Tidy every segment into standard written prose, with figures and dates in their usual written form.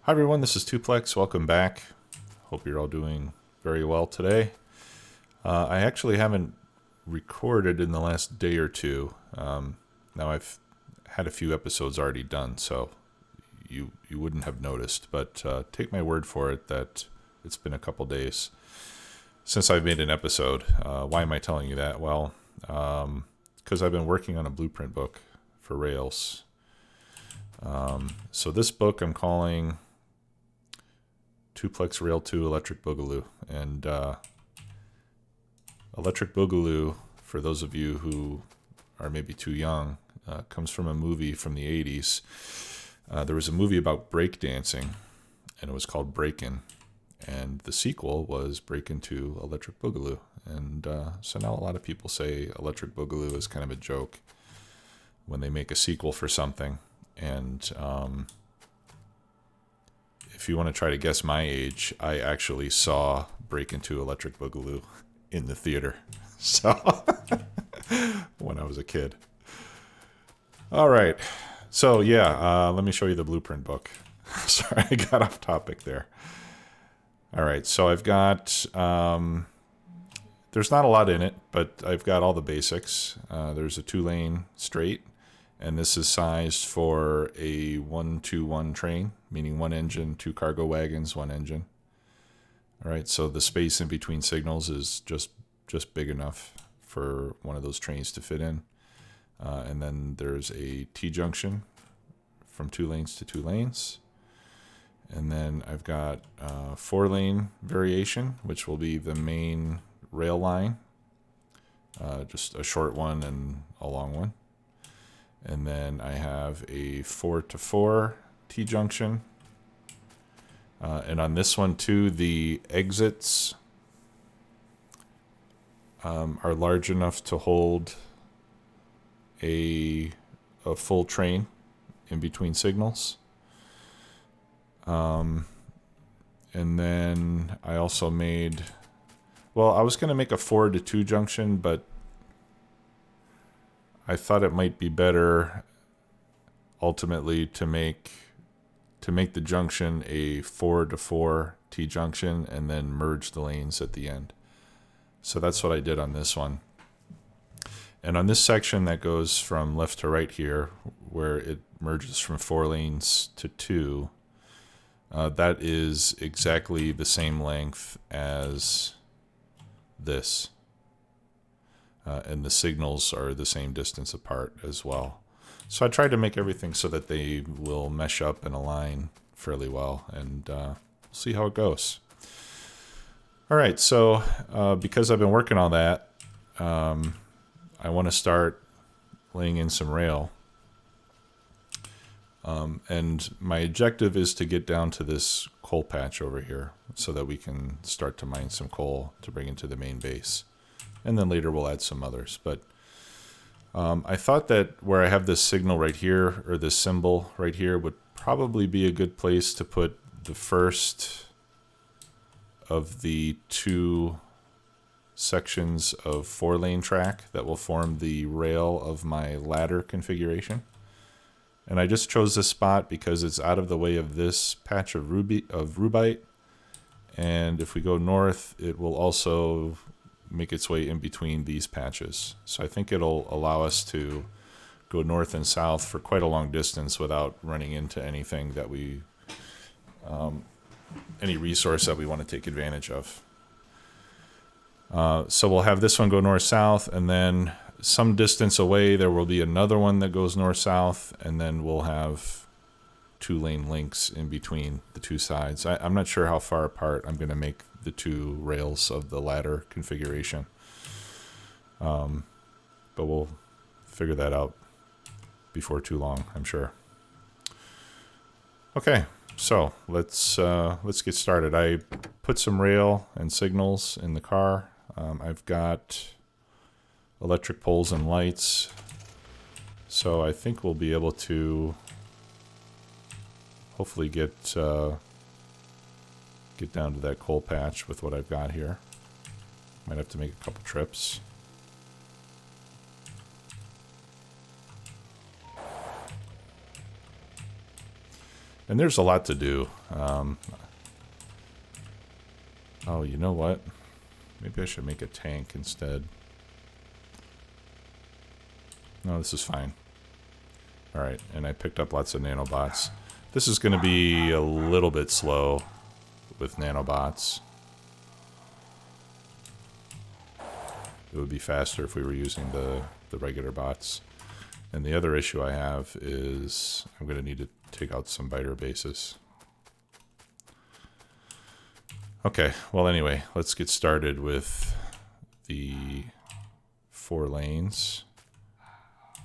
Hi everyone, this is Tuplex. Welcome back. Hope you're all doing very well today. I actually haven't recorded in the last day or two. Now I've had a few episodes already done, so you wouldn't have noticed. But take my word for it that it's been a couple days since I've made an episode. Why am I telling you that? Well, because I've been working on a blueprint book for Rails. So this book I'm calling Tuplex Rail 2 Electric Boogaloo. And Electric Boogaloo, for those of you who are maybe too young, comes from a movie from the 80s. There was a movie about breakdancing, and it was called Breakin'. And the sequel was Breakin' 2 Electric Boogaloo. And so now a lot of people say Electric Boogaloo is kind of a joke when they make a sequel for something. And if you want to try to guess my age, I actually saw Breakin' 2 Electric Boogaloo in the theater. So, when I was a kid. All right. So, yeah, let me show you the blueprint book. Sorry, I got off topic there. All right, so I've got, there's not a lot in it, but I've got all the basics. There's a 2-lane straight, and this is sized for a 1-2-1 train, meaning 1 engine, 2 cargo wagons, 1 engine. All right, so the space in between signals is just big enough for one of those trains to fit in. And then there's a T-junction from 2 lanes to 2 lanes. And then I've got 4-lane variation, which will be the main rail line. Just a short one and a long one. And then I have a 4-to-4 T-junction. And on this one too, the exits are large enough to hold a full train in between signals. And then I also made, well, I was going to make a 4-to-2 junction, but I thought it might be better ultimately to make the junction a 4-to-4 T junction and then merge the lanes at the end. So that's what I did on this one. And on this section that goes from left to right here, where it merges from 4 lanes to 2, that is exactly the same length as this. And the signals are the same distance apart as well. So I tried to make everything so that they will mesh up and align fairly well, and we'll see how it goes. All right, so because I've been working on that, I want to start laying in some rail. And my objective is to get down to this coal patch over here so that we can start to mine some coal to bring into the main base. And then later we'll add some others. But I thought that where I have this signal right here, or this symbol right here, would probably be a good place to put the first of the 2 sections of 4-lane track that will form the rail of my ladder configuration. And I just chose this spot because it's out of the way of this patch of rubite. And if we go north, it will also make its way in between these patches. So I think it'll allow us to go north and south for quite a long distance without running into anything that we, any resource that we want to take advantage of. So we'll have this one go north-south, and then some distance away there will be another one that goes north-south, and then we'll have 2-lane links in between the 2 sides. I'm not sure how far apart I'm going to make the 2 rails of the ladder configuration. But we'll figure that out before too long, I'm sure. Okay, so let's get started. I put some rail and signals in the car. I've got electric poles and lights, so I think we'll be able to hopefully get down to that coal patch with what I've got here. Might have to make a couple trips. And there's a lot to do. Oh, you know what? Maybe I should make a tank instead. No, this is fine. Alright, and I picked up lots of nanobots. This is going to be a little bit slow with nanobots. It would be faster if we were using the regular bots. And the other issue I have is I'm going to need to take out some biter bases. Okay, well anyway, let's get started with the 4 lanes.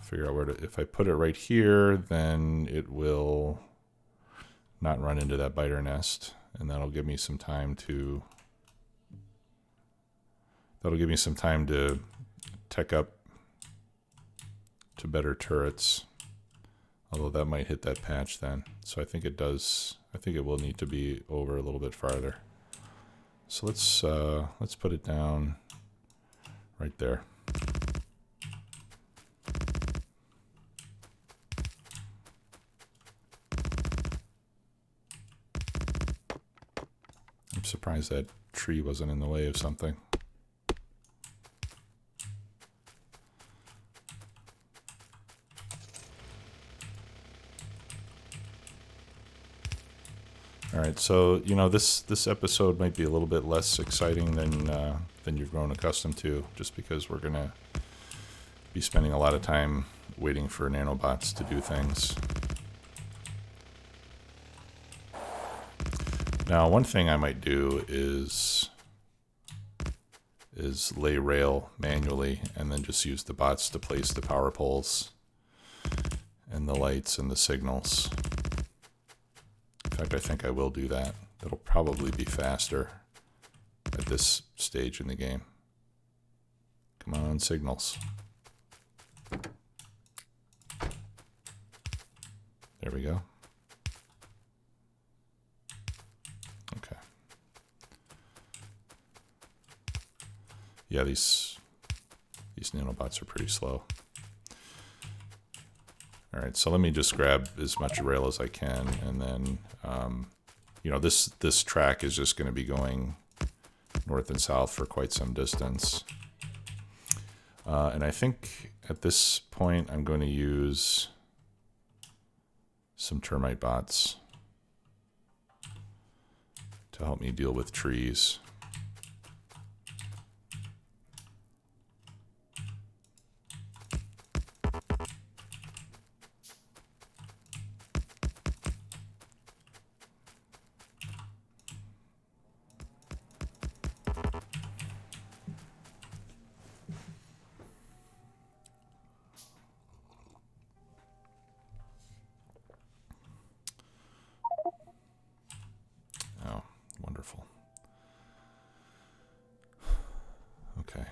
Figure out where to, if I put it right here, then it will not run into that biter nest, and that'll give me some time to tech up to better turrets. Although that might hit that patch then. So I think it does. I think it will need to be over a little bit farther. So let's put it down right there. I'm surprised that tree wasn't in the way of something. All right, so you know this episode might be a little bit less exciting than you've grown accustomed to, just because we're gonna be spending a lot of time waiting for nanobots to do things. Now, one thing I might do is lay rail manually and then just use the bots to place the power poles and the lights and the signals. In fact, I think I will do that. It'll probably be faster at this stage in the game. Come on, signals. There we go. Okay. Yeah, these nanobots are pretty slow. All right, so let me just grab as much rail as I can, and then, you know, this track is just going to be going north and south for quite some distance. And I think at this point I'm going to use some termite bots to help me deal with trees. Wonderful. Okay.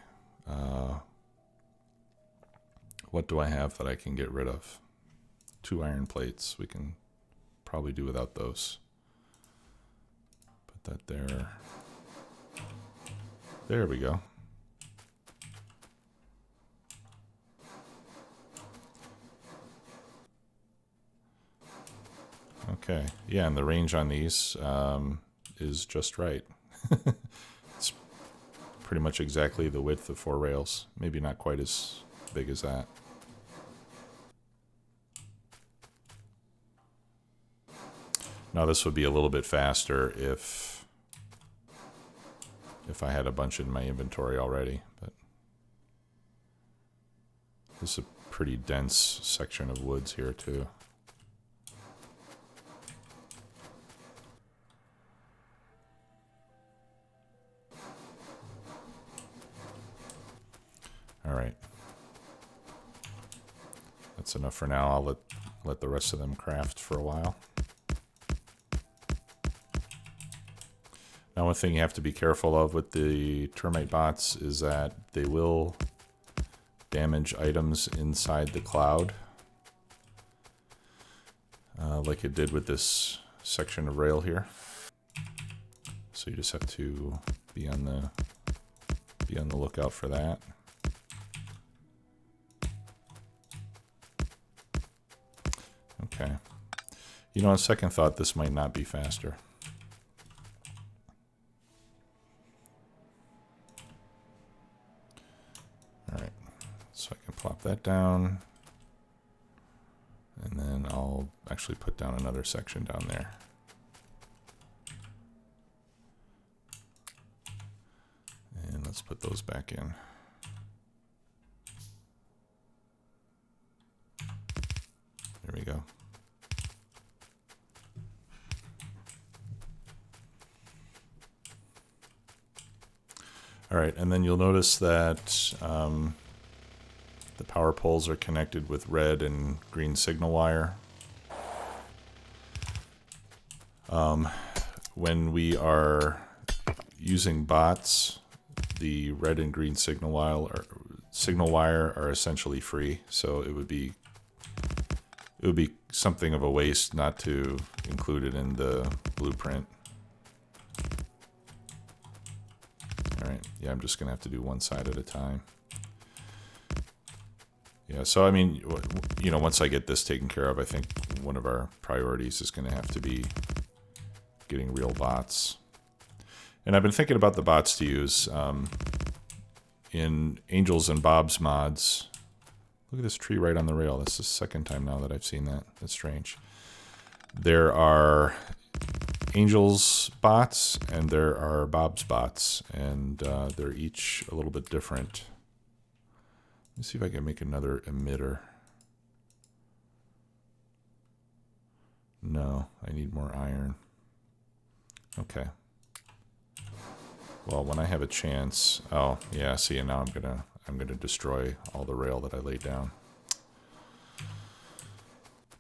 What do I have that I can get rid of? 2 iron plates. We can probably do without those. Put that there. There we go. Okay. Yeah, and the range on these is just right. It's pretty much exactly the width of 4 rails. Maybe not quite as big as that. Now this would be a little bit faster if I had a bunch in my inventory already, but this is a pretty dense section of woods here too. All right, that's enough for now. I'll let the rest of them craft for a while. Now, one thing you have to be careful of with the termite bots is that they will damage items inside the cloud, like it did with this section of rail here. So you just have to be on the lookout for that. Okay. You know, on second thought, this might not be faster. All right, so I can plop that down. And then I'll actually put down another section down there. And let's put those back in. There we go. All right, and then you'll notice that the power poles are connected with red and green signal wire. When we are using bots, the red and green signal wire are essentially free, so it would be something of a waste not to include it in the blueprint. All right, yeah, I'm just gonna have to do one side at a time. Yeah, so I mean, you know, once I get this taken care of, I think one of our priorities is going to have to be getting real bots. And I've been thinking about the bots to use in Angels and Bob's mods. Look at this tree right on the rail. That's the second time now that I've seen that. That's strange. There are Angels bots and there are Bob's bots, and they're each a little bit different. Let's see if I can make another emitter. No, I need more iron. Okay. Well, when I have a chance, oh yeah, see, and now I'm gonna destroy all the rail that I laid down.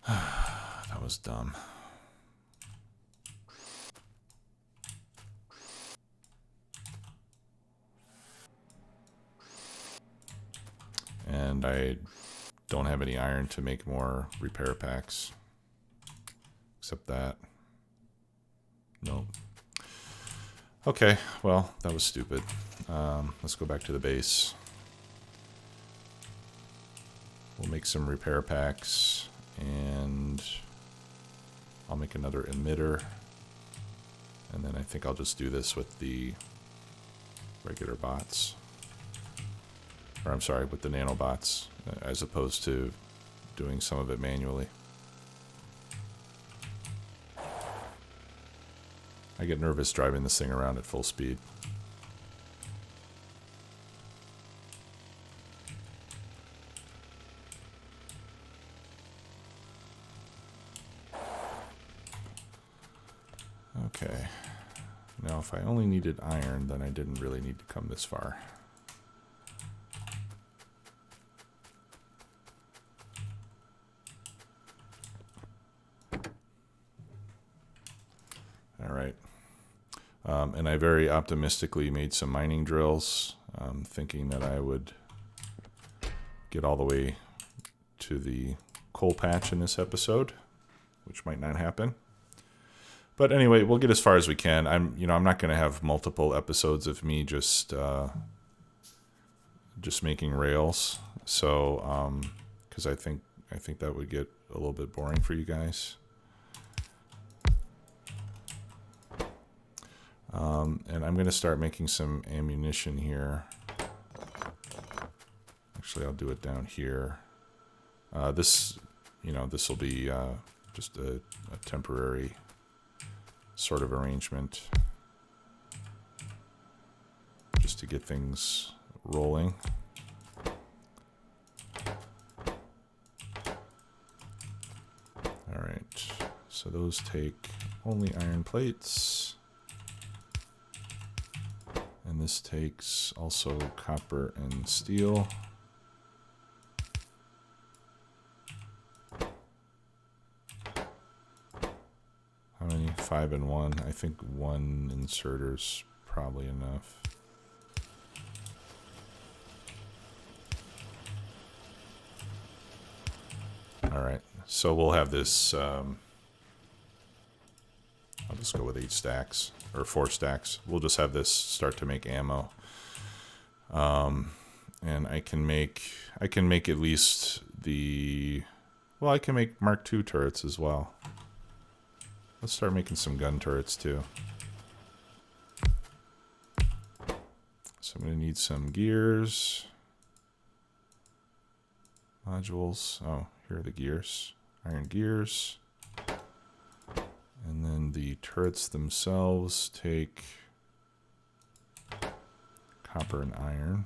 That was dumb. And I don't have any iron to make more repair packs. Except that. Nope. Okay, well, that was stupid. Let's go back to the base. We'll make some repair packs, and I'll make another emitter. And then I think I'll just do this with the regular bots. Or I'm sorry, with the nanobots, as opposed to doing some of it manually. I get nervous driving this thing around at full speed. Okay. Now, if I only needed iron, then I didn't really need to come this far. All right. And I very optimistically made some mining drills, thinking that I would get all the way to the coal patch in this episode, which might not happen. But anyway, we'll get as far as we can. I'm not going to have multiple episodes of me just making rails. So, because I think that would get a little bit boring for you guys. And I'm going to start making some ammunition here. Actually, I'll do it down here. This will be just a temporary sort of arrangement, just to get things rolling. All right, so those take only iron plates. And this takes also copper and steel. How many? 5 and 1. I think 1 inserter's probably enough. All right, so we'll have this. I'll just go with 8 stacks. Or 4 stacks. We'll just have this start to make ammo. And I can make at least I can make Mark II turrets as well. Let's start making some gun turrets too. So I'm going to need some gears. Modules. Oh, here are the gears. Iron gears. And then the turrets themselves take copper and iron.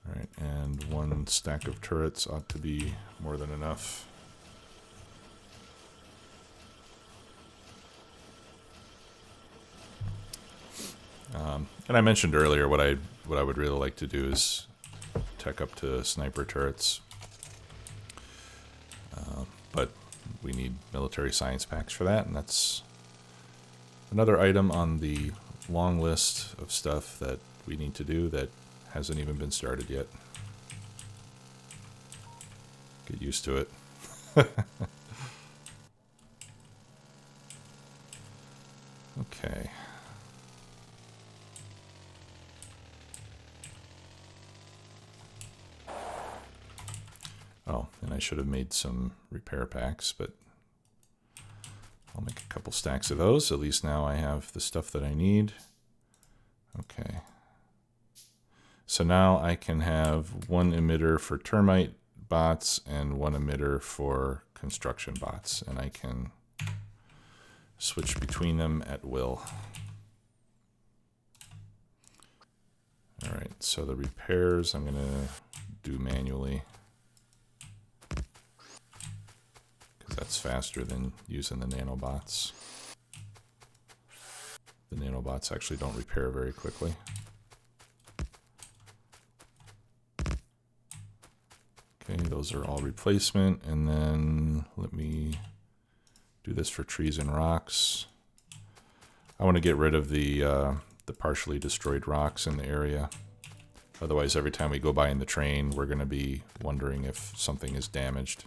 Alright, and one stack of turrets ought to be more than enough. And I mentioned earlier what I would really like to do is tech up to sniper turrets. But we need military science packs for that, and that's another item on the long list of stuff that we need to do that hasn't even been started yet. Get used to it. Okay. Oh, and I should have made some repair packs, but I'll make a couple stacks of those. At least now I have the stuff that I need. Okay. So now I can have one emitter for termite bots and one emitter for construction bots, and I can switch between them at will. All right, so the repairs I'm going to do manually, because that's faster than using the nanobots. The nanobots actually don't repair very quickly. Okay, those are all replacement, and then let me do this for trees and rocks. I want to get rid of the partially destroyed rocks in the area. Otherwise, every time we go by in the train, we're going to be wondering if something is damaged.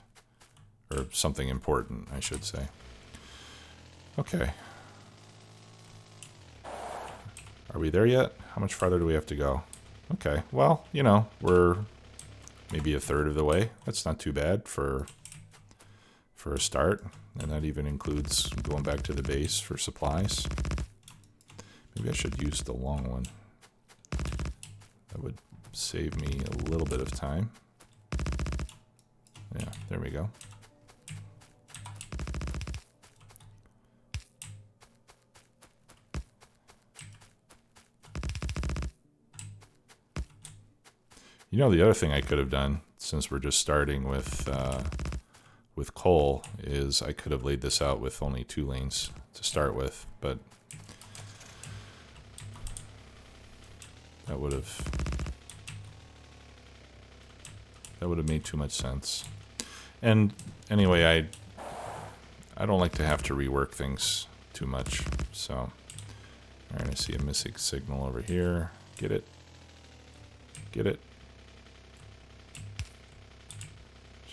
Or something important, I should say. Okay. Are we there yet? How much farther do we have to go? Okay, well, you know, we're maybe a third of the way. That's not too bad for a start. And that even includes going back to the base for supplies. Maybe I should use the long one. That would save me a little bit of time. Yeah, there we go. You know, the other thing I could have done, since we're just starting with coal, is I could have laid this out with only 2 lanes to start with, but that would have made too much sense. And anyway, I don't like to have to rework things too much. So, all right, I see a missing signal over here. Get it? Get it?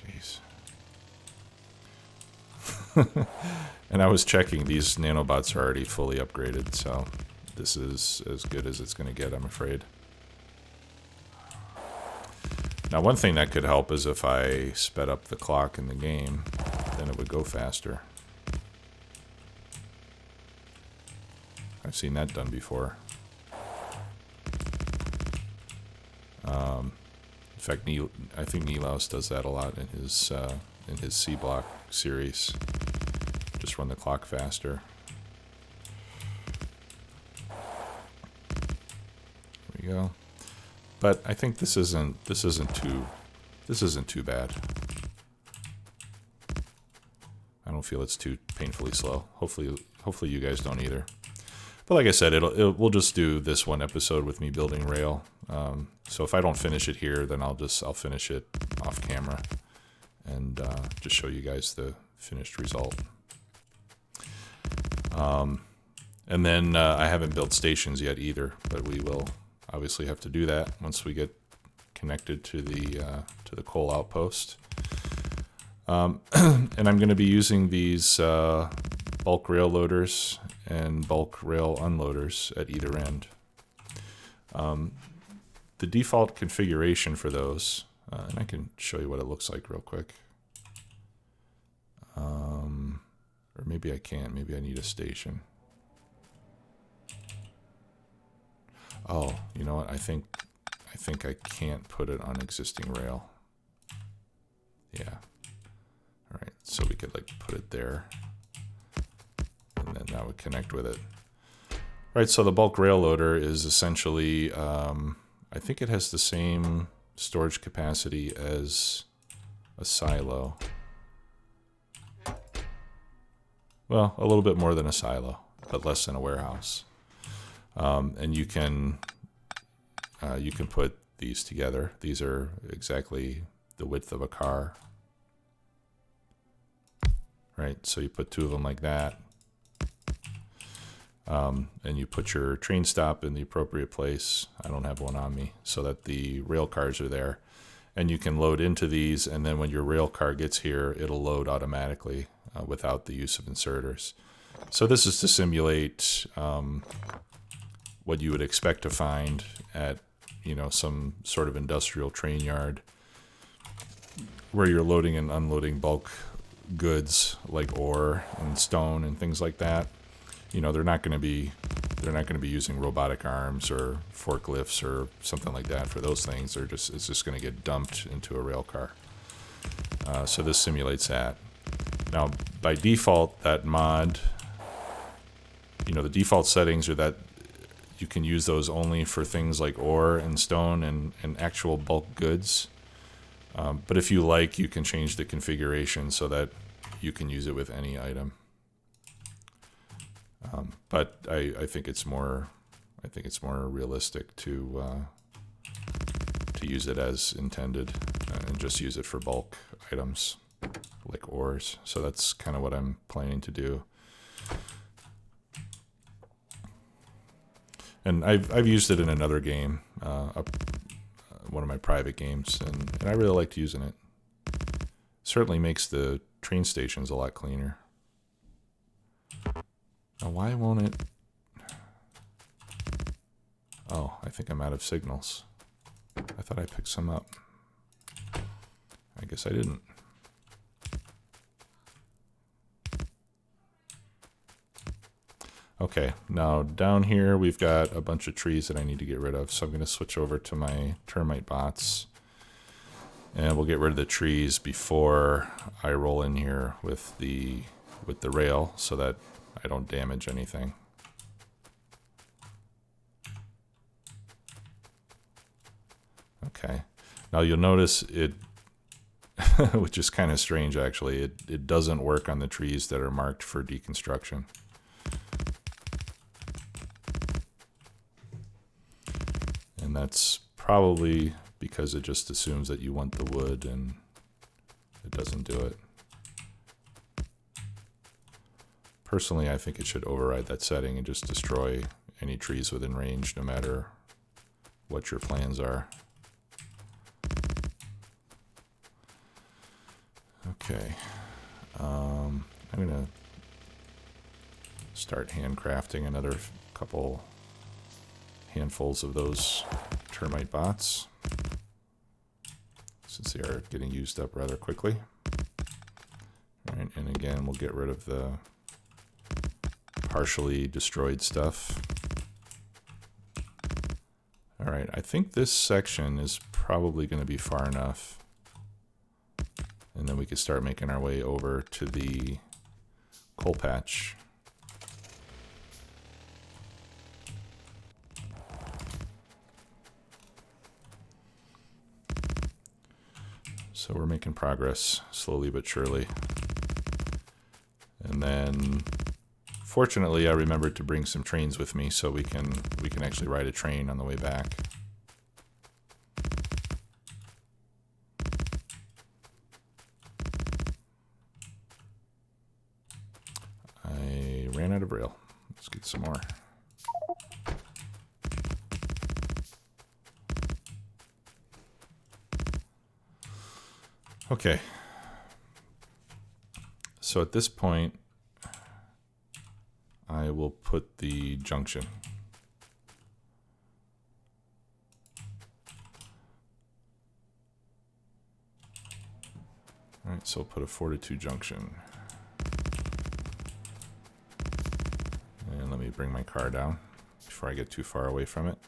Jeez. And I was checking, these nanobots are already fully upgraded, so this is as good as it's going to get, I'm afraid. Now, one thing that could help is if I sped up the clock in the game, then it would go faster. I've seen that done before. In fact, I think Nilaus does that a lot in his C block series. Just run the clock faster. There we go. But I think this isn't too bad. I don't feel it's too painfully slow. Hopefully you guys don't either. But like I said, we'll just do this one episode with me building rail. So if I don't finish it here, then I'll finish it off camera and just show you guys the finished result. And then I haven't built stations yet either, but we will obviously have to do that once we get connected to the coal outpost. And I'm going to be using these bulk rail loaders and bulk rail unloaders at either end. the default configuration for those, and I can show you what it looks like real quick. Or maybe I can't. Maybe I need a station. Oh, you know what? I think I can't put it on existing rail. Yeah. All right. So we could like put it there, and then that would connect with it. Right. So the bulk rail loader is essentially, I think it has the same storage capacity as a silo. Well, a little bit more than a silo, but less than a warehouse. And you can put these together. These are exactly the width of a car. Right, so you put two of them like that. And you put your train stop in the appropriate place. I don't have one on me, so that the rail cars are there. And you can load into these, and then when your rail car gets here, it'll load automatically without the use of inserters. So this is to simulate what you would expect to find at, you know, some sort of industrial train yard where you're loading and unloading bulk goods like ore and stone and things like that. You know, they're not going to be using robotic arms or forklifts or something like that for those things. It's just going to get dumped into a rail car. So this simulates that. Now, by default, that mod, you know, the default settings are that you can use those only for things like ore and stone and actual bulk goods. But if you like, you can change the configuration so that you can use it with any item. But I think it's more realistic to use it as intended and just use it for bulk items like ores. So that's kind of what I'm planning to do. And I've used it in another game, one of my private games, and I really liked using it. Certainly makes the train stations a lot cleaner. Now, why won't it? Oh, I think I'm out of signals. I thought I picked some up. I guess I didn't. Okay, now down here we've got a bunch of trees that I need to get rid of, so I'm going to switch over to my termite bots. And we'll get rid of the trees before I roll in here with the rail so that I don't damage anything. Okay, now you'll notice it, which is kind of strange actually, it doesn't work on the trees that are marked for deconstruction. And that's probably because it just assumes that you want the wood and it doesn't do it. Personally, I think it should override that setting and just destroy any trees within range, no matter what your plans are. Okay, I'm gonna start handcrafting another couple handfuls of those termite bots, since they are getting used up rather quickly. All right, and again, we'll get rid of the partially destroyed stuff. All right, I think this section is probably going to be far enough. And then we can start making our way over to the coal patch. So we're making progress slowly but surely. And then fortunately I remembered to bring some trains with me so we can actually ride a train on the way back. I ran out of rail. Let's get some more. Okay, so at this point, I will put the junction. Alright, so we'll put a 4 to 2 junction. And let me bring my car down before I get too far away from it.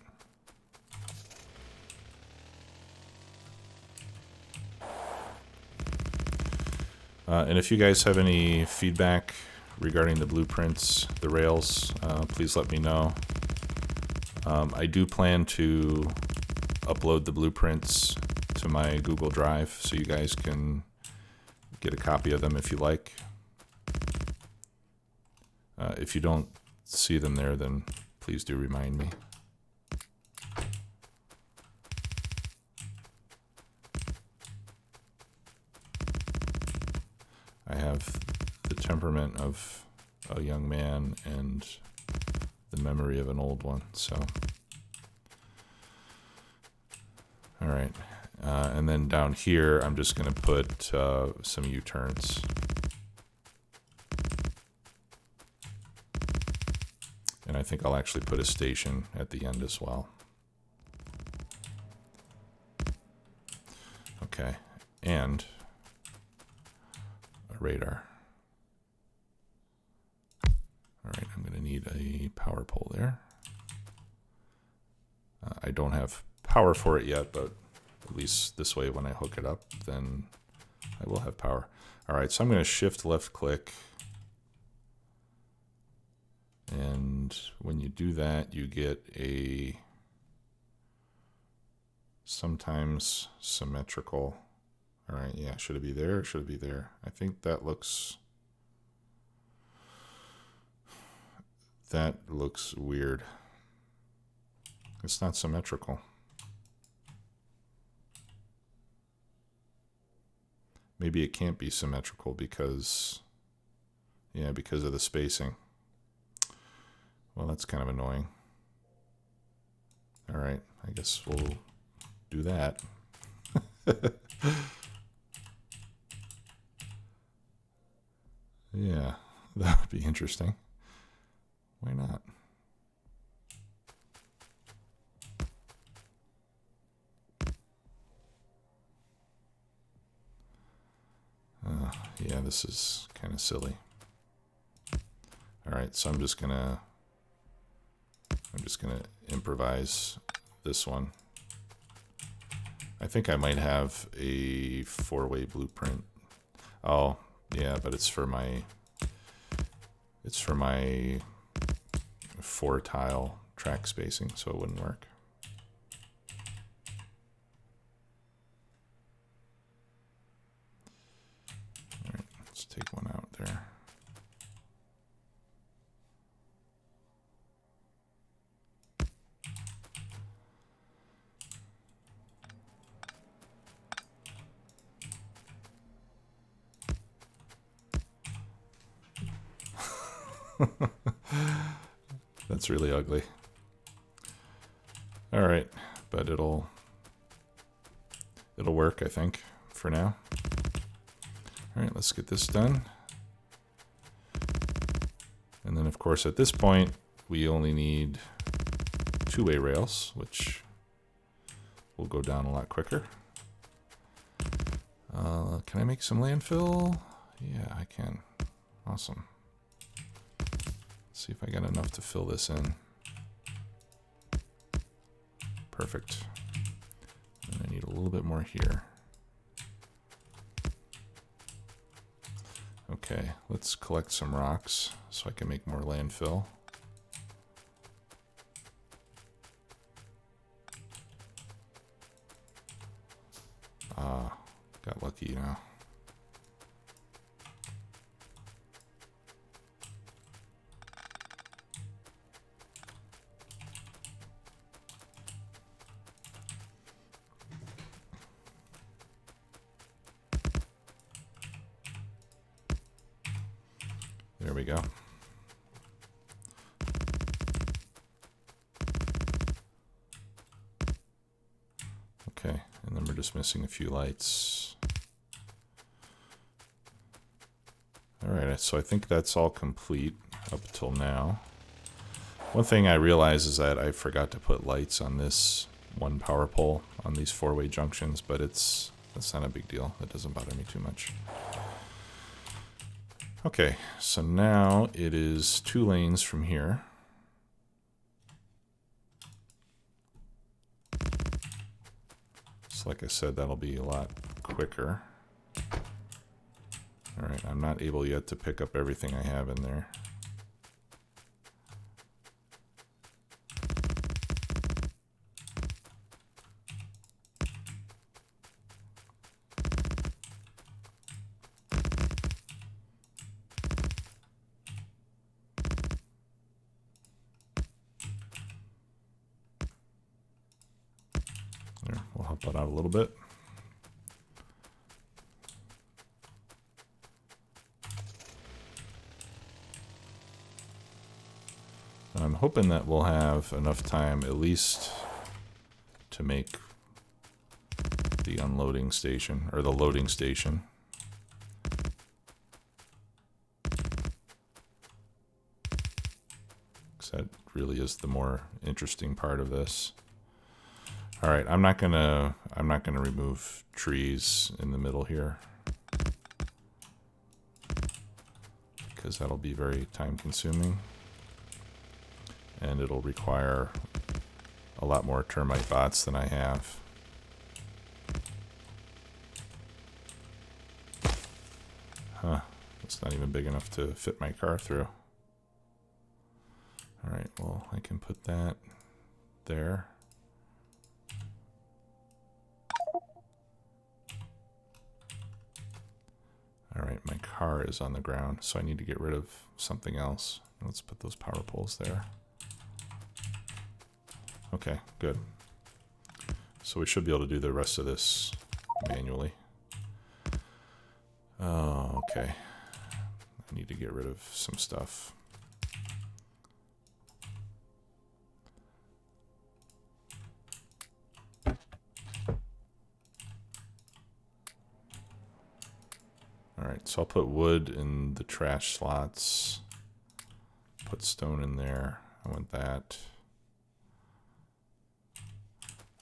And if you guys have any feedback regarding the blueprints, the rails, please let me know. I do plan to upload the blueprints to my Google Drive so you guys can get a copy of them if you like. If you don't see them there, then please do remind me. I have the temperament of a young man and the memory of an old one, so. All right, and then down here, I'm just gonna put some U-turns. And I think I'll actually put a station at the end as well. Okay, and a radar. All right, I'm gonna need a power pole there. I don't have power for it yet, but at least this way when I hook it up, then I will have power. All right, so I'm gonna shift left click. And when you do that, you get a sometimes symmetrical. All right, yeah, should it be there or should it be there? I think that looks weird. It's not symmetrical. Maybe it can't be symmetrical because, yeah, because of the spacing. Well, that's kind of annoying. All right, I guess we'll do that. Yeah, that would be interesting. Why not? Yeah, this is kind of silly. All right, so I'm just gonna improvise this one. I think I might have a 4-way blueprint. Oh, yeah, but it's for my 4-tile track spacing, so it wouldn't work. All right, let's take one out there. That's really ugly. All right, but it'll work, I think, for now. All right, let's get this done. And then, of course, at this point, we only need 2-way rails, which will go down a lot quicker. Can I make some landfill? Yeah, I can. Awesome. See if I got enough to fill this in. Perfect. And I need a little bit more here. Okay, let's collect some rocks so I can make more landfill. Got lucky now. There we go. Okay, and then we're just missing a few lights. All right, so I think that's all complete up till now. One thing I realize is that I forgot to put lights on this one power pole on these 4-way junctions, but it's That's not a big deal. That doesn't bother me too much. Okay, so now it is 2 lanes from here. So like I said, that'll be a lot quicker. All right, I'm not able yet to pick up everything I have in there. There, we'll help that out a little bit. I'm hoping that we'll have enough time at least to make the unloading station, or the loading station. Because that really is the more interesting part of this. All right, I'm not gonna remove trees in the middle here, because that'll be very time consuming. And it'll require a lot more termite bots than I have. Huh, it's not even big enough to fit my car through. All right, well, I can put that there. All right, my car is on the ground, so I need to get rid of something else. Let's put those power poles there. Okay, good. So we should be able to do the rest of this manually. Oh, okay. I need to get rid of some stuff. All right, so I'll put wood in the trash slots. Put stone in there. I want that.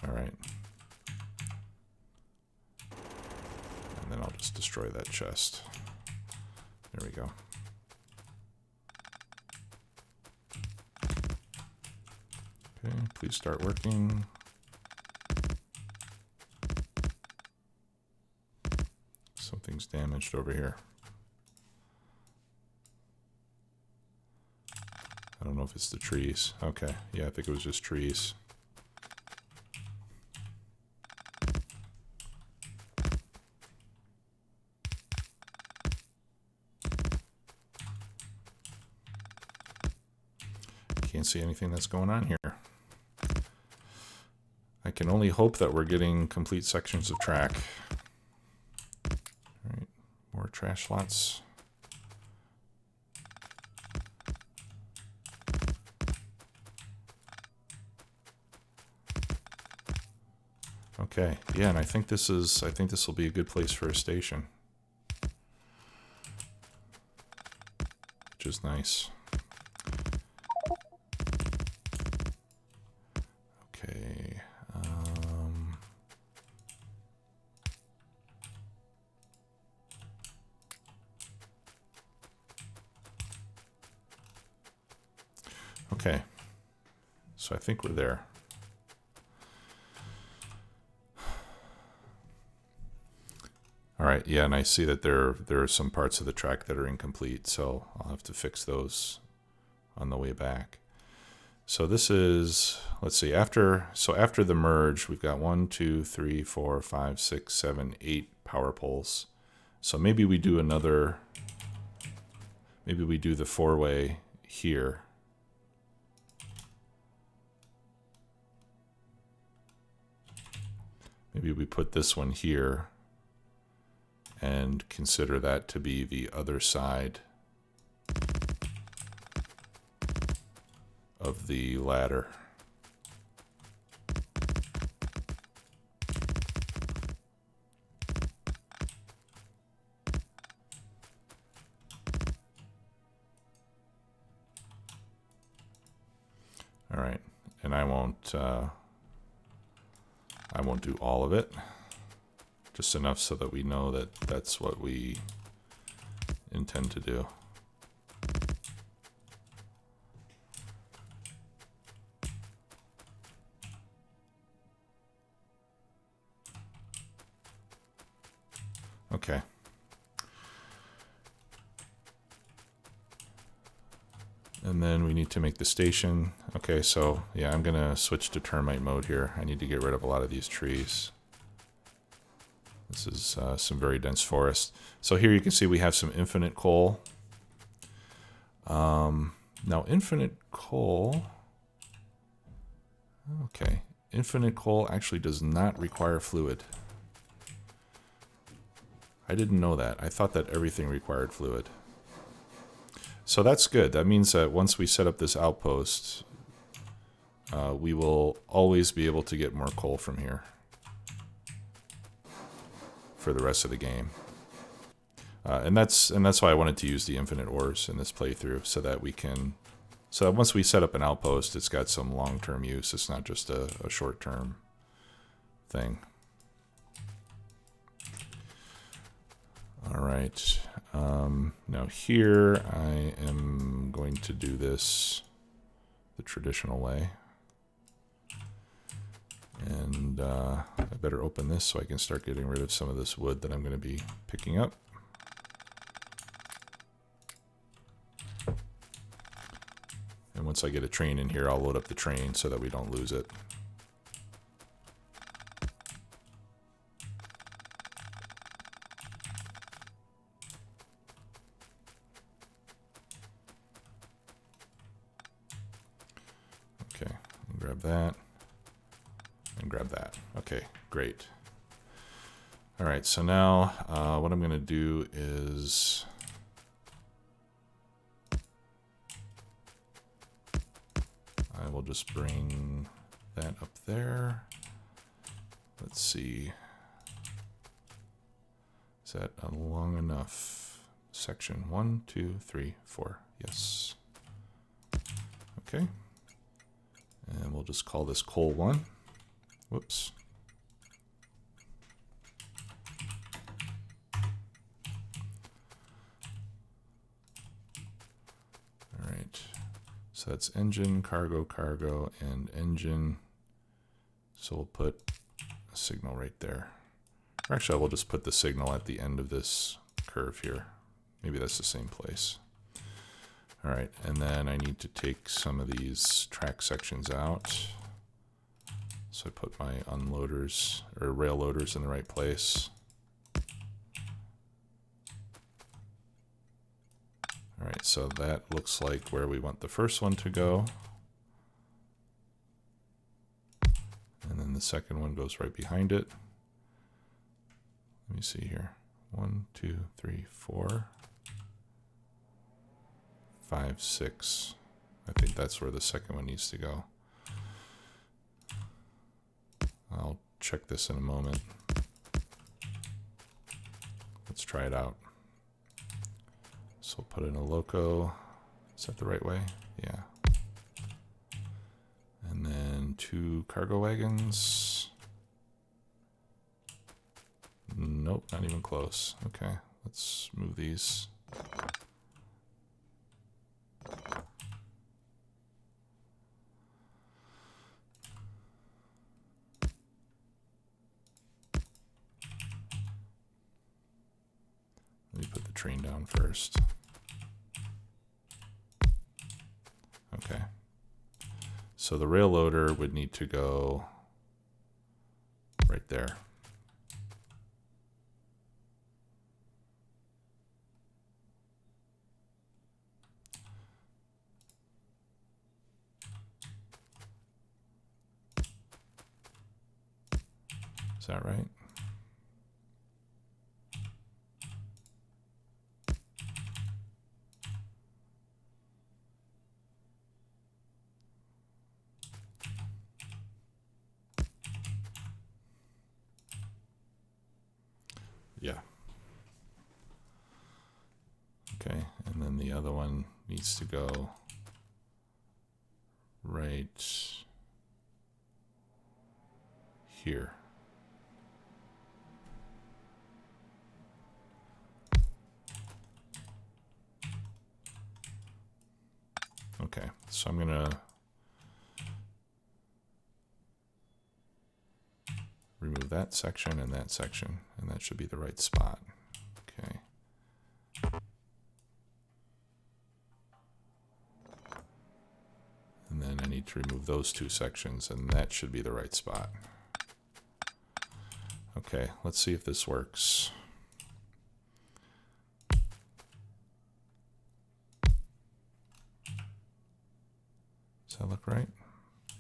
All right. And then I'll just destroy that chest. There we go. Okay, please start working. Something's damaged over here. I don't know if it's the trees. Okay, yeah, I think it was just trees. Can't see anything that's going on here. I can only hope that we're getting complete sections of track. All right, more trash slots. Okay, yeah, and I think this will be a good place for a station, which is nice. Okay. Okay. So I think we're there. All right, yeah, and I see that there are some parts of the track that are incomplete, so I'll have to fix those on the way back. So this is, let's see, after the merge, we've got 1, 2, 3, 4, 5, 6, 7, 8 power poles. So maybe we do another, maybe we do the 4-way here. Maybe we put this one here and consider that to be the other side of the ladder. All right, and I won't do all of it. Just enough so that we know that that's what we intend to do. Okay. And then we need to make the station. Okay, so yeah, I'm gonna switch to termite mode here. I need to get rid of a lot of these trees. This is some very dense forest. So here you can see we have some infinite coal. Now infinite coal, okay, infinite coal actually does not require fluid. I didn't know that. I thought that everything required fluid. So that's good. That means that once we set up this outpost, we will always be able to get more coal from here for the rest of the game. And that's why I wanted to use the infinite ores in this playthrough, so that we can, so that once we set up an outpost, it's got some long-term use. It's not just a short-term thing. All right. Now here I am going to do this the traditional way. And I better open this so I can start getting rid of some of this wood that I'm going to be picking up. And once I get a train in here, I'll load up the train so that we don't lose it. Okay, grab that. And grab that. Okay, great. All right, so now what I'm going to do is I will just bring that up there. Let's see. Is that a long enough section? 1, 2, 3, 4. Yes. Okay. And we'll just call this coal 1. Whoops. All right. So that's engine, cargo, cargo, and engine. So we'll put a signal right there. Or actually, we'll just put the signal at the end of this curve here. Maybe that's the same place. All right, and then I need to take some of these track sections out. So I put my unloaders or rail loaders in the right place. All right, so that looks like where we want the first one to go. And then the second one goes right behind it. Let me see here. 1, 2, 3, 4, 5, 6. I think that's where the second one needs to go. I'll check this in a moment. Let's try it out. So we'll put in a loco. Is that the right way? Yeah. And then 2 cargo wagons. Nope, not even close. Okay, let's move these. Let me put the train down first. Okay. So the rail loader would need to go right there. Is that right? Yeah. Okay, and then the other one needs to go right here. Okay, so I'm gonna remove that section, and that should be the right spot. Okay. And then I need to remove those two sections, and that should be the right spot. Okay, let's see if this works. Does that look right?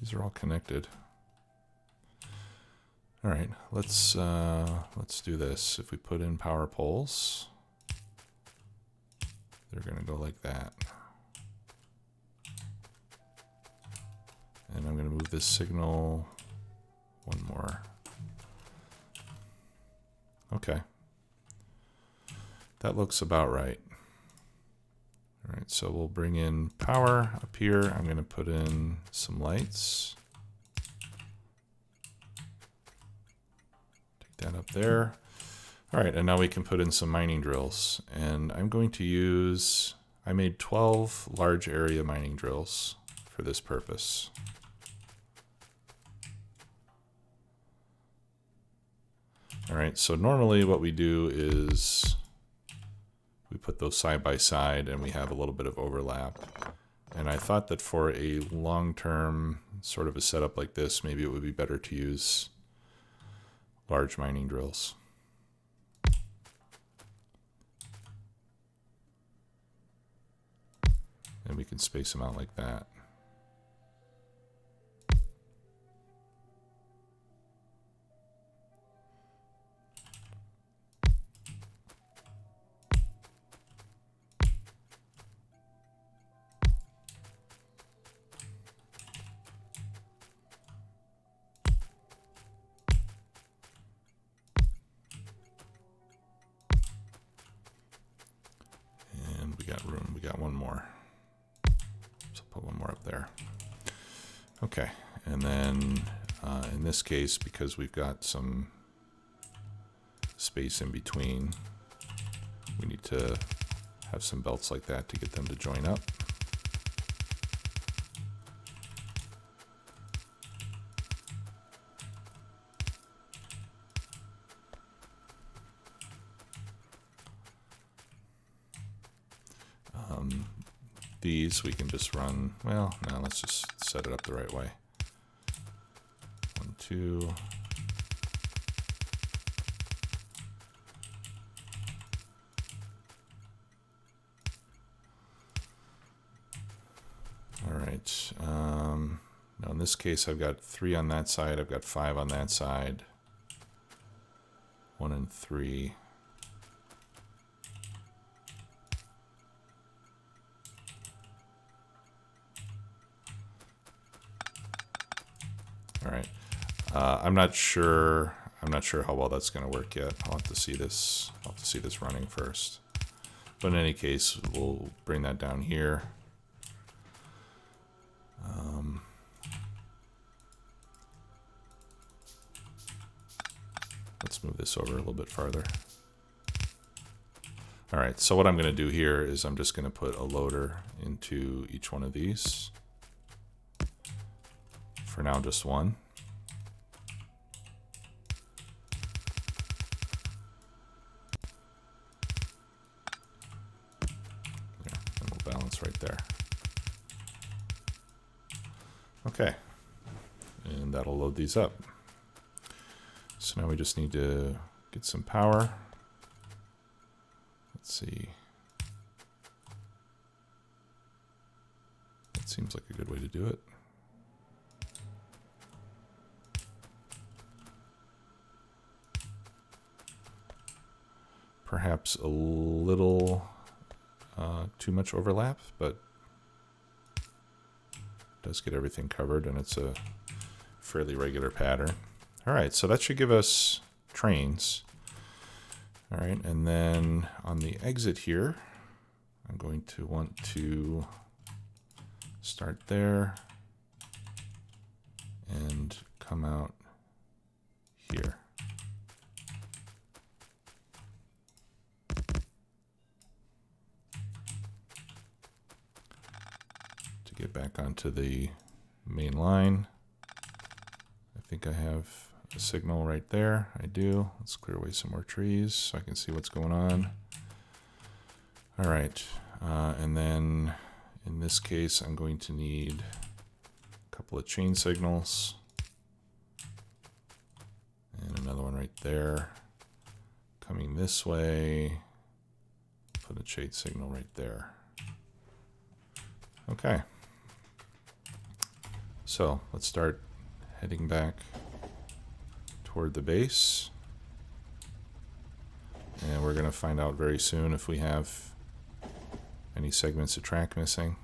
These are all connected. All right, let's do this. If we put in power poles, they're going to go like that. And I'm going to move this signal one more. Okay. That looks about right. All right, so we'll bring in power up here. I'm going to put in some lights. Take that up there. All right, and now we can put in some mining drills. And I'm going to use, I made 12 large area mining drills for this purpose. All right, so normally what we do is we put those side by side and we have a little bit of overlap. And I thought that for a long-term sort of a setup like this, maybe it would be better to use large mining drills. And we can space them out like that. And we got room, we got one more. So put one more up there. Okay, and then in this case, because we've got some space in between, we need to have some belts like that to get them to join up. These we can just run, well, no, let's just set it up the right way. 1, 2. All right. Now in this case, I've got 3 on that side. I've got 5 on that side. 1 and 3. All right. I'm not sure how well that's going to work yet. I'll have to see this. I'll have to see this running first. But in any case, we'll bring that down here. Let's move this over a little bit farther. All right, so what I'm going to do here is I'm just going to put a loader into each one of these. For now, just one. There, and we'll balance right there. Okay, and that'll load these up. So now we just need to get some power. Let's see. That seems like a good way to do it. Perhaps a little too much overlap, but does get everything covered, and it's a fairly regular pattern. All right, so that should give us trains. All right, and then on the exit here, I'm going to want to start there and come out here. To get back onto the main line. I think I have a signal right there. I do. Let's clear away some more trees so I can see what's going on. All right, and then in this case, I'm going to need a couple of chain signals. And another one right there. Coming this way, put a chain signal right there. Okay. So let's start heading back toward the base. And we're going to find out very soon if we have any segments of track missing.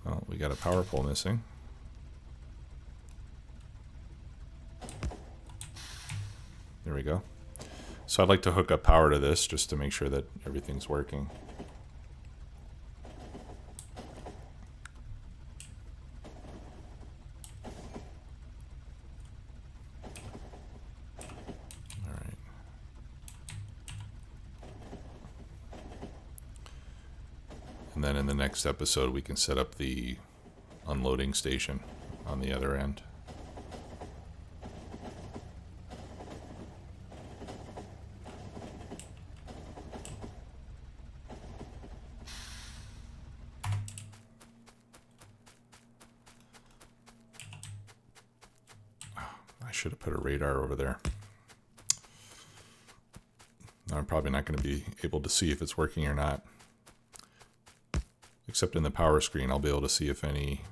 Well, we got a power pole missing. There we go. So I'd like to hook up power to this just to make sure that everything's working. All right. And then in the next episode, we can set up the unloading station on the other end. I should have put a radar over there. Now I'm probably not going to be able to see if it's working or not. Except in the power screen, I'll be able to see if any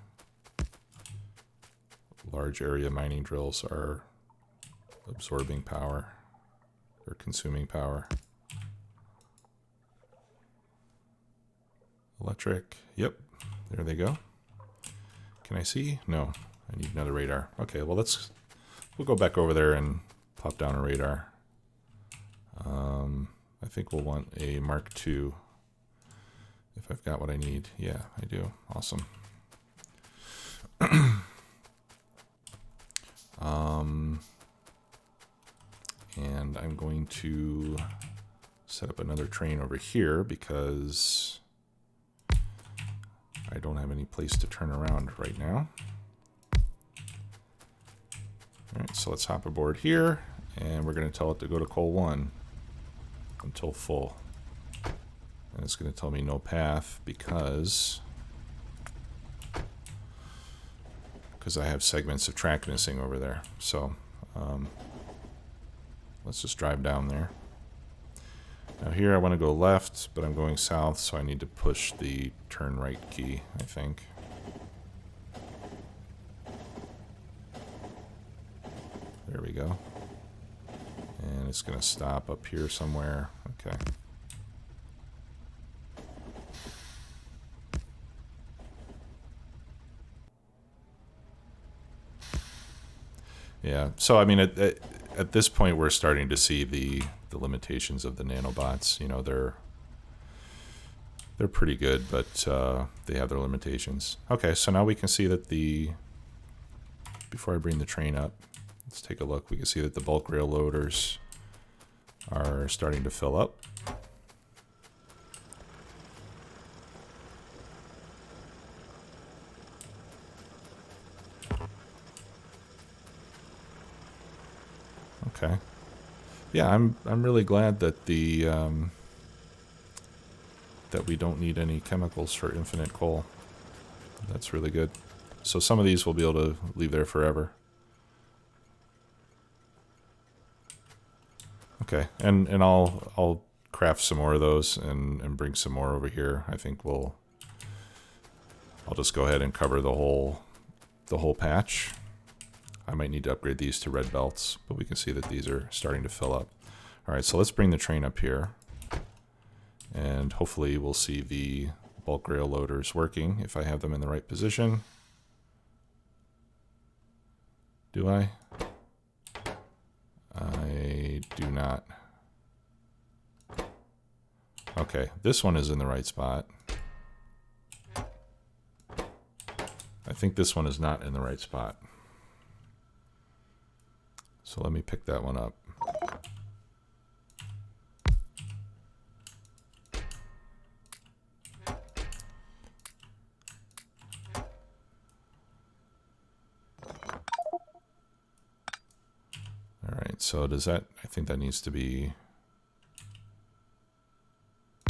large area mining drills are absorbing power or consuming power. Electric, yep, there they go. Can I see? No, I need another radar. Okay, well we'll go back over there and pop down a radar. I think we'll want a Mark II if I've got what I need. Yeah, I do. Awesome. And I'm going to set up another train over here because I don't have any place to turn around right now. All right, so let's hop aboard here, and we're going to tell it to go to coal 1 until full. And it's going to tell me no path because I have segments of track missing over there. So let's just drive down there. Now here I want to go left, but I'm going south, so I need to push the turn right key, I think. There we go. And it's going to stop up here somewhere. Okay. Yeah, so I mean, at this point, we're starting to see the limitations of the nanobots. You know, they're pretty good, but they have their limitations. Okay, so now we can see that before I bring the train up, let's take a look. We can see that the bulk rail loaders are starting to fill up. Okay. Yeah, I'm really glad that that we don't need any chemicals for infinite coal. That's really good. So some of these we'll be able to leave there forever. Okay, and I'll craft some more of those and bring some more over here. I think I'll just go ahead and cover the whole patch. I might need to upgrade these to red belts, but we can see that these are starting to fill up. All right, so let's bring the train up here. And hopefully we'll see the bulk rail loaders working if I have them in the right position. Do I? I do not. Okay, this one is in the right spot. I think this one is not in the right spot. So let me pick that one up. so does that, I think that needs to be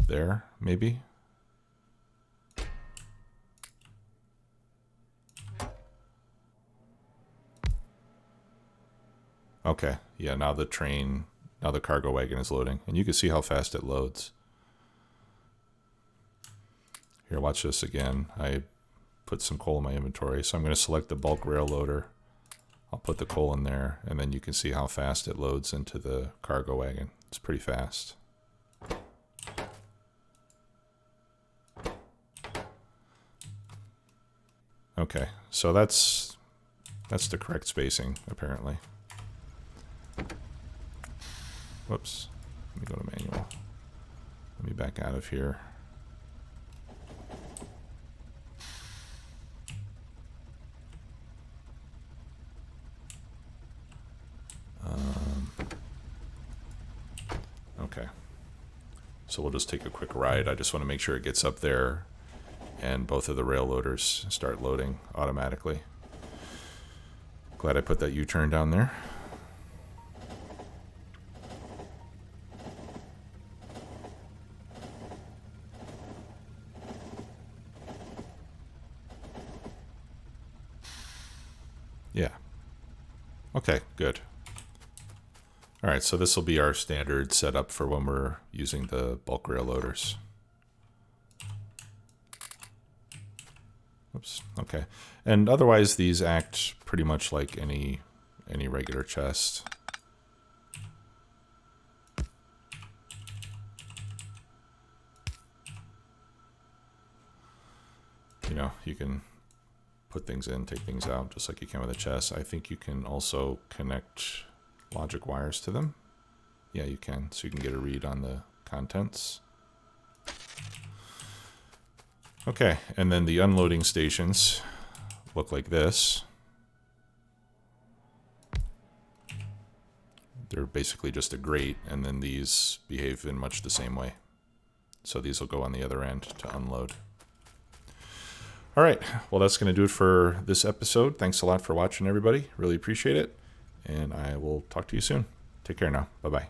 there, maybe? Okay, yeah, now the cargo wagon is loading, and you can see how fast it loads. Here, watch this again. I put some coal in my inventory, so I'm going to select the bulk rail loader. I'll put the coal in there, and then you can see how fast it loads into the cargo wagon. It's pretty fast. Okay, so that's the correct spacing, apparently. Whoops. Let me go to manual. Let me back out of here. Okay. So we'll just take a quick ride. I just want to make sure it gets up there and both of the rail loaders start loading automatically. Glad I put that U-turn down there. Yeah. Okay, good. All right, so this will be our standard setup for when we're using the bulk rail loaders. Oops, okay. And otherwise, these act pretty much like any regular chest. You know, you can put things in, take things out, just like you can with a chest. I think you can also connect logic wires to them. Yeah, you can. So you can get a read on the contents. Okay, and then the unloading stations look like this. They're basically just a grate, and then these behave in much the same way. So these will go on the other end to unload. All right, well, that's going to do it for this episode. Thanks a lot for watching, everybody. Really appreciate it. And I will talk to you soon. Take care now. Bye-bye.